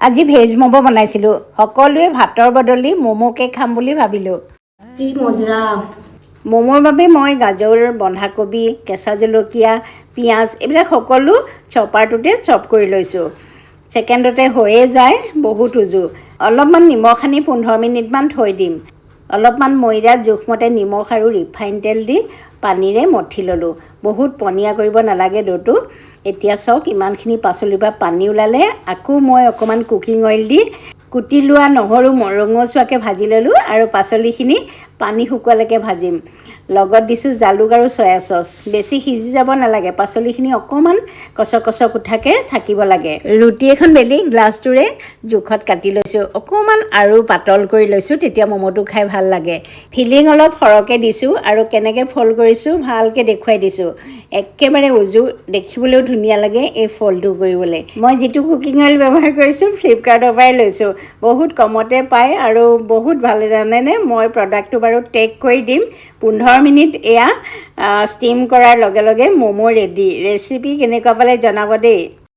আজি ভেজ ম'ম' বনাইছিলোঁ। সকলোৱে ভাতৰ বদলি ম'ম'কে খাম বুলি ভাবিলোঁ। কি মজা। ম'ম'ৰ বাবে মই গাজৰ, বন্ধাকবি, কেঁচা জলকীয়া, পিঁয়াজ এইবিলাক সকলো চপাৰটোতে চপ কৰি লৈছোঁ। ছেকেণ্ডতে হৈয়ে যায়, বহুত উজু। অলপমান নিমখ সানি 15 মিনিটমান থৈ দিম। অলপমান ময়দাত জোখমতে নিমখ আৰু ৰিফাইন তেল দি পানীৰে মঠি ল'লোঁ। বহুত পনীয়া কৰিব নালাগে ডোটো। এতিয়া চাওক ইমানখিনি পাচলিৰ পৰা পানী ওলালে। আকৌ মই অকণমান কুকিং অইল দি কুটি লোৱা নহৰু ৰঙচুৱাকৈ ভাজি ল'লোঁ আৰু পাচলিখিনি পানী শুকোৱালৈকে ভাজিম। লগত দিছোঁ জালুক আৰু চয়া চচ। বেছি সিজি যাব নালাগে, পাচলিখিনি অকণমান কচকচক উঠাকৈ থাকিব লাগে। ৰুটি এখন বেলি গ্লাছটোৰে জোখত কাটি লৈছোঁ। অকণমান আৰু পাতল কৰি লৈছোঁ, তেতিয়া ম'ম'টো খাই ভাল লাগে। ফিলিং অলপ সৰহকৈ দিছোঁ আৰু কেনেকৈ ফ'ল্ড কৰিছোঁ ভালকৈ দেখুৱাই দিছোঁ। একেবাৰে উজু, দেখিবলৈও ধুনীয়া লাগে এই ফ'ল্ডটো কৰিবলৈ। মই যিটো কুকিং অইল ব্যৱহাৰ কৰিছোঁ ফ্লিপকাৰ্টৰ পৰাই লৈছোঁ। বহুত কমতে পায় আৰু বহুত ভাল, জানেনে? মই প্ৰডাক্টটো বাৰু টেগ কৰি দিম। 15 মিনিট এয়া ষ্টিম কৰাৰ লগে লগে ম'ম' ৰেডি। ৰেচিপি কেনেকুৱা পালে জনাব দেই।